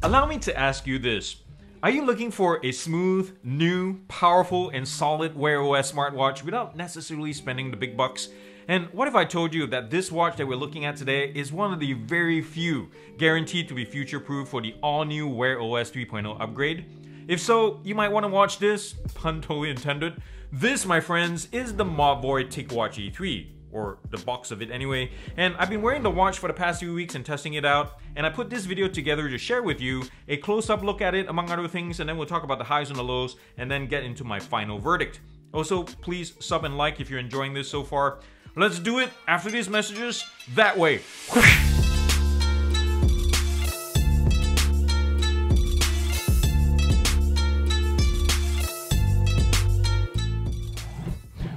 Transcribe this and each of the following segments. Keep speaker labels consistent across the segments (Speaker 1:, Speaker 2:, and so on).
Speaker 1: Allow me to ask you this. Are you looking for a smooth, new, powerful, and solid Wear OS smartwatch without necessarily spending the big bucks? And what if I told you that this watch that we're looking at today is one of the very few guaranteed to be future-proof for the all-new Wear OS 3.0 upgrade? If so, you might want to watch this, pun totally intended. This, my friends, is the Mobvoi TICWATCH E3. Or the box of it anyway, and I've been wearing the watch for the past few weeks and testing it out, and I put this video together to share with you a close-up look at it among other things, and then we'll talk about the highs and the lows and then get into my final verdict. Also, please sub and like if you're enjoying this so far. Let's do it after these messages that way.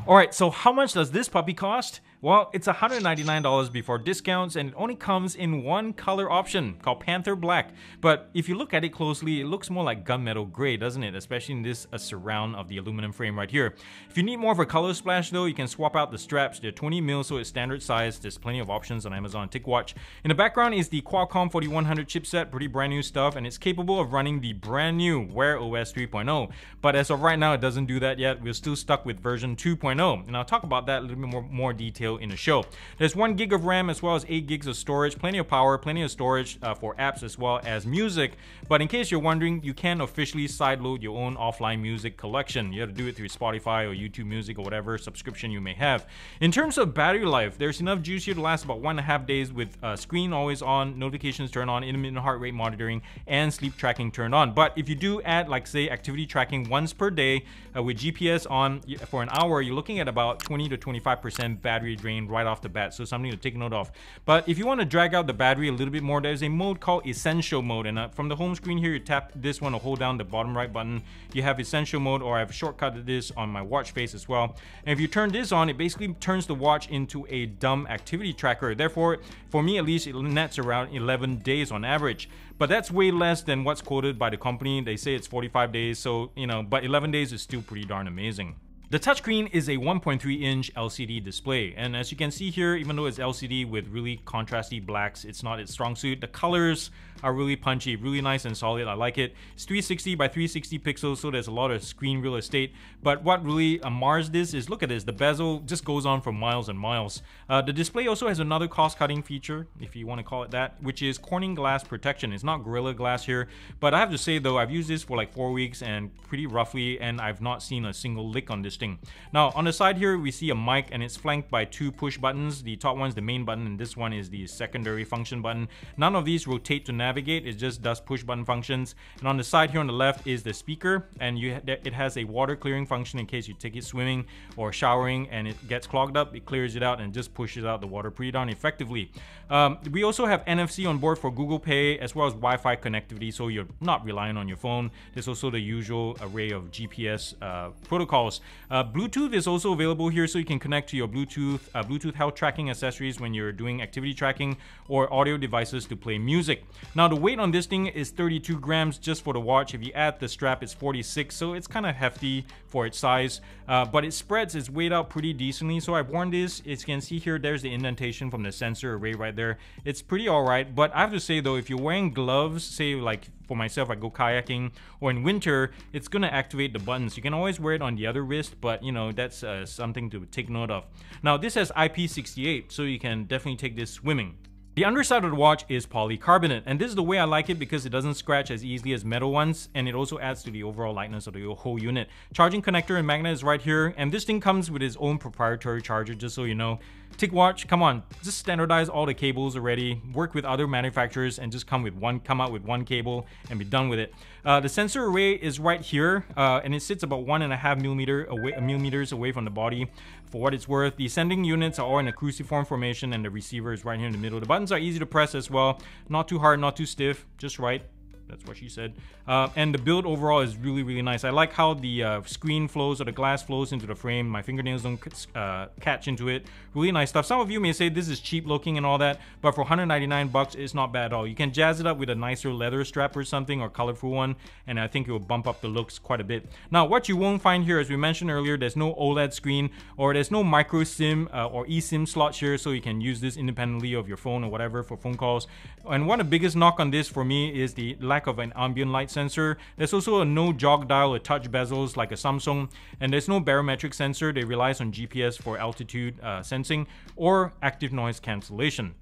Speaker 1: Alright, so how much does this puppy cost? Well, it's $199 before discounts, and it only comes in one color option called Panther Black. But if you look at it closely, it looks more like gunmetal gray, doesn't it? Especially in this surround of the aluminum frame right here. If you need more of a color splash though, you can swap out the straps. They're 20mm, so it's standard size. There's plenty of options on Amazon TicWatch. In the background is the Qualcomm 4100 chipset, pretty brand new stuff, and it's capable of running the brand new Wear OS 3.0. But as of right now, it doesn't do that yet. We're still stuck with version 2.0, and I'll talk about that a little bit more detail in the show. There's 1 gig of RAM as well as 8 gigs of storage, plenty of power, plenty of storage for apps as well as music. But in case you're wondering, you can officially sideload your own offline music collection. You have to do it through Spotify or YouTube Music or whatever subscription you may have. In terms of battery life, there's enough juice here to last about 1.5 days with screen always on, notifications turned on, intermittent heart rate monitoring, and sleep tracking turned on. But if you do add, like say, activity tracking once per day with GPS on for an hour, you're looking at about 20 to 25% battery drain right off the bat, so something to take note of. But if you want to drag out the battery a little bit more, there's a mode called Essential Mode, and from the home screen here, you tap this one or hold down the bottom right button. You have Essential Mode, or I've shortcutted this on my watch face as well. And if you turn this on, it basically turns the watch into a dumb activity tracker. Therefore, for me at least, it nets around 11 days on average. But that's way less than what's quoted by the company. They say it's 45 days, so but 11 days is still pretty darn amazing. The touchscreen is a 1.3-inch LCD display, and as you can see here, even though it's LCD with really contrasty blacks, it's not its strong suit. The colors are really punchy, really nice and solid. I like it. It's 360 by 360 pixels, so there's a lot of screen real estate. But what really mars this is, look at this, the bezel just goes on for miles and miles. The display also has another cost-cutting feature, if you want to call it that, which is Corning glass protection. It's not Gorilla Glass here, but I have to say though, I've used this for like 4 weeks and pretty roughly, and I've not seen a single lick on this thing. Now on the side here, we see a mic, and it's flanked by 2 push buttons. The top one's the main button, and this one is the secondary function button. None of these rotate to navigate, it just does push button functions. And on the side here on the left is the speaker, and it has a water clearing function in case you take it swimming or showering and it gets clogged up. It clears it out and just pushes out the water pretty darn effectively. We also have NFC on board for Google Pay, as well as Wi-Fi connectivity, so you're not relying on your phone. There's also the usual array of GPS protocols. Bluetooth is also available here, so you can connect to your Bluetooth health tracking accessories when you're doing activity tracking, or audio devices to play music. Now the weight on this thing is 32 grams just for the watch. If you add the strap, it's 46, so it's kind of hefty for its size, but it spreads its weight out pretty decently. So I've worn this. As you can see here, there's the indentation from the sensor array right there. It's pretty alright, but I have to say though, if you're wearing gloves, say like for myself, I go kayaking, or in winter, it's gonna activate the buttons. You can always wear it on the other wrist, but that's something to take note of. Now this has IP68, so you can definitely take this swimming. The underside of the watch is polycarbonate, and this is the way I like it because it doesn't scratch as easily as metal ones, and it also adds to the overall lightness of the whole unit. Charging connector and magnet is right here, and this thing comes with its own proprietary charger, just so you know. TicWatch, come on, just standardize all the cables already, work with other manufacturers, and just come out with one cable and be done with it. The sensor array is right here, and it sits about 1.5 millimeters away from the body. For what it's worth, the sending units are all in a cruciform formation, and the receiver is right here in the middle. The buttons are easy to press as well, not too hard, not too stiff, just right. That's what she said. And the build overall is really, really nice. I like how the screen flows, or the glass flows into the frame. My fingernails don't catch into it. Really nice stuff. Some of you may say this is cheap looking and all that, but for 199 bucks, it's not bad at all. You can jazz it up with a nicer leather strap or something, or colorful one, and I think it will bump up the looks quite a bit. Now, what you won't find here, as we mentioned earlier, there's no OLED screen, or there's no micro SIM or eSIM slots here, so you can use this independently of your phone or whatever for phone calls. And one of the biggest knock on this for me is the lack of an ambient light sensor. There's also a no jog dial or touch bezels like a Samsung, and there's no barometric sensor. They relies on GPS for altitude sensing or active noise cancellation.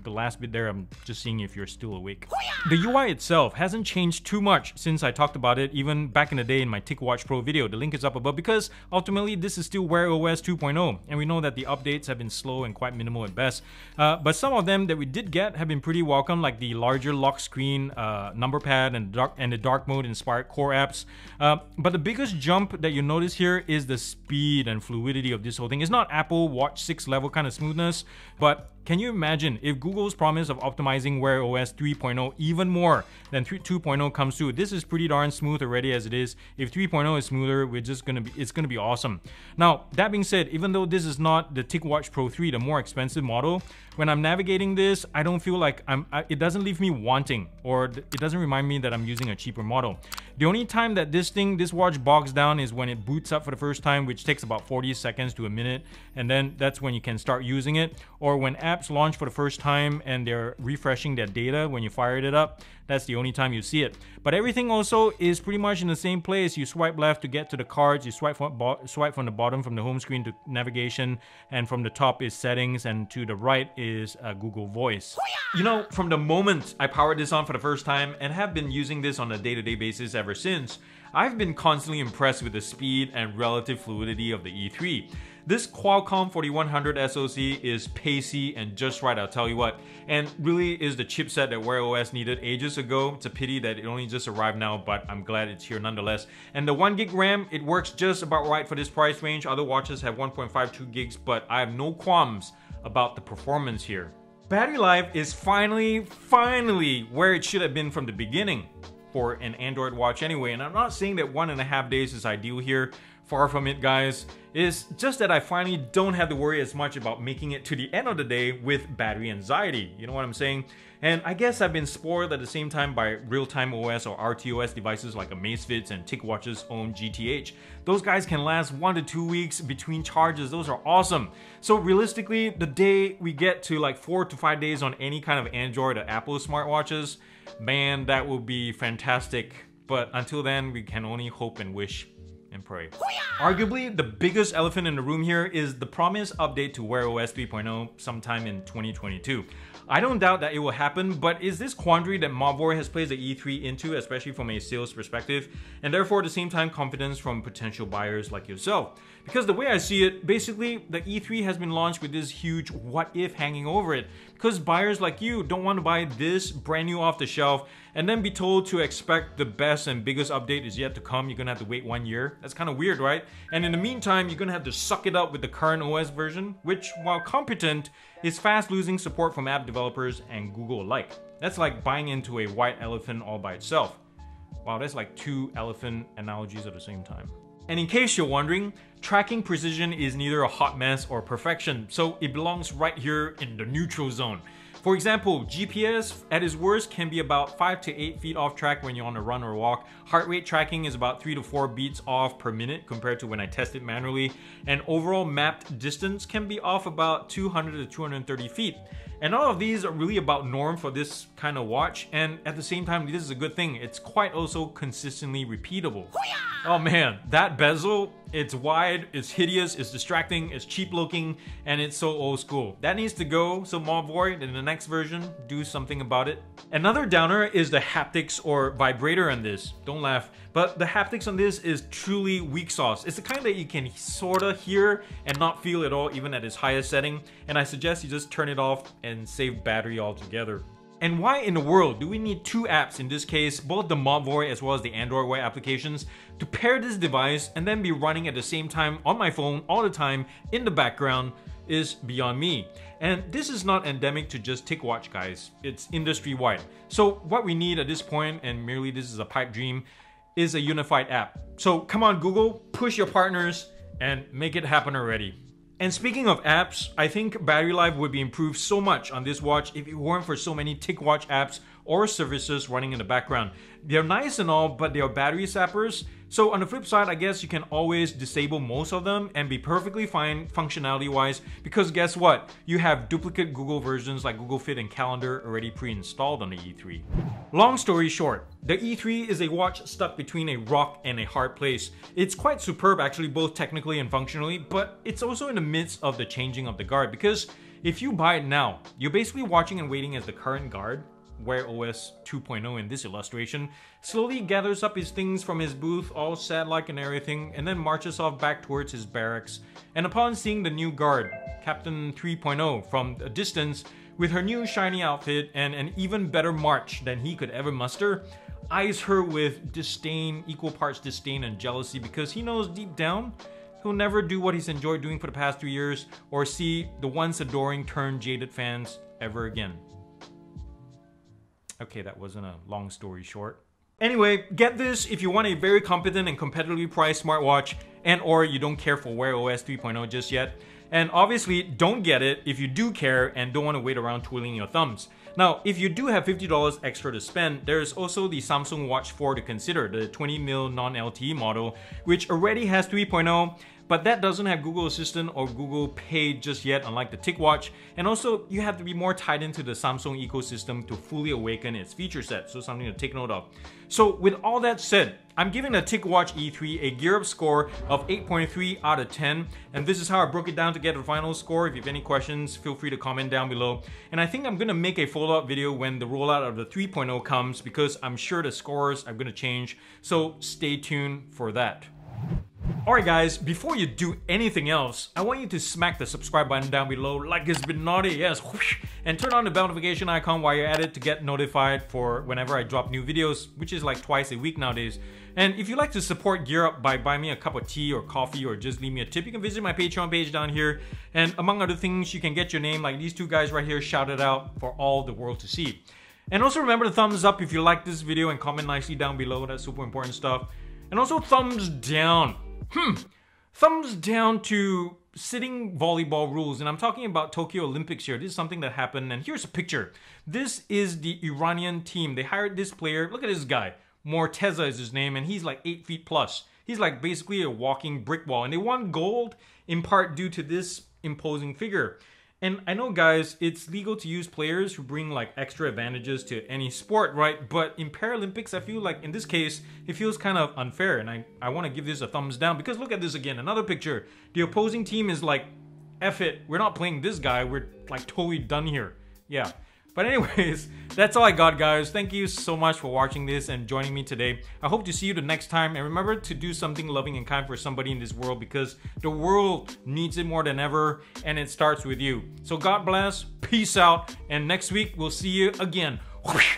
Speaker 1: The last bit there, I'm just seeing if you're still awake. The UI itself hasn't changed too much since I talked about it even back in the day in my TICWATCH Pro video. The link is up above because ultimately this is still Wear OS 2.0, and we know that the updates have been slow and quite minimal at best. But some of them that we did get have been pretty welcome, like the larger lock screen, number pad, and the dark mode inspired core apps. But the biggest jump that you notice here is the speed and fluidity of this whole thing. It's not Apple Watch 6 level kind of smoothness, but can you imagine if Google's promise of optimizing Wear OS 3.0 even more than 2.0 comes through? This is pretty darn smooth already as it is. If 3.0 is smoother, it's gonna be awesome. Now, that being said, even though this is not the TICWATCH Pro 3, the more expensive model, when I'm navigating this, I don't feel like it doesn't leave me wanting, or it doesn't remind me that I'm using a cheaper model. The only time that this watch bogs down is when it boots up for the first time, which takes about 40 seconds to a minute, and then that's when you can start using it. Or when apps launch for the first time and they're refreshing their data when you fired it up, that's the only time you see it. But everything also is pretty much in the same place. You swipe left to get to the cards, you swipe from the bottom from the home screen to navigation, and from the top is settings, and to the right is Google Voice. You know, from the moment I powered this on for the first time and have been using this on a day-to-day basis ever since, I've been constantly impressed with the speed and relative fluidity of the E3. This Qualcomm 4100 SoC is pacey and just right, I'll tell you what, and really is the chipset that Wear OS needed ages ago. It's a pity that it only just arrived now, but I'm glad it's here nonetheless. And the 1 gig RAM, it works just about right for this price range. Other watches have 1.52 gigs, but I have no qualms about the performance here. Battery life is finally where it should have been from the beginning for an Android watch anyway, and I'm not saying that 1.5 days is ideal here. Far from it, guys. It's just that I finally don't have to worry as much about making it to the end of the day with battery anxiety. You know what I'm saying? And I guess I've been spoiled at the same time by real-time OS or RTOS devices like Amazfit's and TICWATCH's own GTH. Those guys can last 1 to 2 weeks between charges. Those are awesome. So realistically, the day we get to like 4 to 5 days on any kind of Android or Apple smartwatches, man, that would be fantastic. But until then, we can only hope and wish and pray. Arguably, the biggest elephant in the room here is the promised update to Wear OS 3.0 sometime in 2022. I don't doubt that it will happen, but is this quandary that Mobvoi has placed the E3 into, especially from a sales perspective, and therefore at the same time confidence from potential buyers like yourself? Because the way I see it, basically the E3 has been launched with this huge what if hanging over it, because buyers like you don't want to buy this brand new off the shelf and then be told to expect the best and biggest update is yet to come. You're gonna have to wait 1 year. That's kind of weird, right? And in the meantime, you're gonna have to suck it up with the current OS version, which, while competent, is fast losing support from app developers and Google alike. That's like buying into a white elephant all by itself. Wow, that's like 2 elephant analogies at the same time. And in case you're wondering, tracking precision is neither a hot mess or perfection, so it belongs right here in the neutral zone. For example, GPS at its worst can be about 5 to 8 feet off track when you're on a run or walk. Heart rate tracking is about 3 to 4 beats off per minute compared to when I test it manually. And overall mapped distance can be off about 200 to 230 feet. And all of these are really about norm for this kind of watch, and at the same time, this is a good thing. It's quite also consistently repeatable. Oh man, that bezel, it's wide, it's hideous, it's distracting, it's cheap looking, and it's so old school. That needs to go, so Mobvoi, in the next version, do something about it. Another downer is the haptics or vibrator on this. Don't laugh. But the haptics on this is truly weak sauce. It's the kind that you can sorta hear and not feel at all, even at its highest setting. And I suggest you just turn it off and save battery altogether. And why in the world do we need 2 apps, in this case, both the Mobvoi as well as the Android Wear applications, to pair this device and then be running at the same time on my phone all the time in the background is beyond me. And this is not endemic to just TICWATCH, guys. It's industry-wide. So what we need at this point, and merely this is a pipe dream, is a unified app. So come on Google, push your partners and make it happen already. And speaking of apps, I think battery life would be improved so much on this watch if it weren't for so many TICWATCH apps or services running in the background. They're nice and all, but they are battery sappers. So on the flip side, I guess you can always disable most of them and be perfectly fine functionality wise, because guess what? You have duplicate Google versions like Google Fit and Calendar already pre-installed on the E3. Long story short, the E3 is a watch stuck between a rock and a hard place. It's quite superb actually, both technically and functionally, but it's also in the midst of the changing of the guard, because if you buy it now, you're basically watching and waiting as the current guard, Wear OS 2.0 in this illustration, slowly gathers up his things from his booth, all sad-like and everything, and then marches off back towards his barracks. And upon seeing the new guard, Captain 3.0, from a distance, with her new shiny outfit and an even better march than he could ever muster, eyes her with disdain, equal parts disdain and jealousy, because he knows deep down he'll never do what he's enjoyed doing for the past 3 years, or see the once adoring turned jaded fans ever again. Okay, that wasn't a long story short. Anyway, get this if you want a very competent and competitively priced smartwatch, and or you don't care for Wear OS 3.0 just yet. And obviously, don't get it if you do care and don't want to wait around twiddling your thumbs. Now, if you do have $50 extra to spend, there's also the Samsung Watch 4 to consider, the 20mm non-LTE model, which already has 3.0, but that doesn't have Google Assistant or Google Pay just yet, unlike the TICWATCH. And also, you have to be more tied into the Samsung ecosystem to fully awaken its feature set, so something to take note of. So with all that said, I'm giving the TICWATCH E3 a GearUP score of 8.3 out of 10, and this is how I broke it down to get the final score. If you have any questions, feel free to comment down below. And I think I'm gonna make a follow-up video when the rollout of the 3.0 comes, because I'm sure the scores are gonna change, so stay tuned for that. Alright guys, before you do anything else, I want you to smack the subscribe button down below like it's been naughty, yes, whoosh, and turn on the bell notification icon while you're at it to get notified for whenever I drop new videos, which is like twice a week nowadays. And if you'd like to support GearUP by buying me a cup of tea or coffee or just leave me a tip, you can visit my Patreon page down here. And among other things, you can get your name, like these two guys right here, shouted out for all the world to see. And also remember to thumbs up if you like this video and comment nicely down below, that's super important stuff. And also thumbs down. Thumbs down to sitting volleyball rules, and I'm talking about Tokyo Olympics here. This is something that happened, and here's a picture. This is the Iranian team. They hired this player. Look at this guy. Morteza is his name, and he's like 8 feet plus. He's like basically a walking brick wall, and they won gold in part due to this imposing figure. And I know, guys, it's legal to use players who bring like extra advantages to any sport, right? But in Paralympics, I feel like in this case, it feels kind of unfair. And I want to give this a thumbs down, because look at this again. Another picture. The opposing team is like, F it, we're not playing this guy. We're like totally done here. Yeah. But anyways, that's all I got, guys. Thank you so much for watching this and joining me today. I hope to see you the next time. And remember to do something loving and kind for somebody in this world, because the world needs it more than ever, and it starts with you. So God bless, peace out, and next week we'll see you again. Whoosh.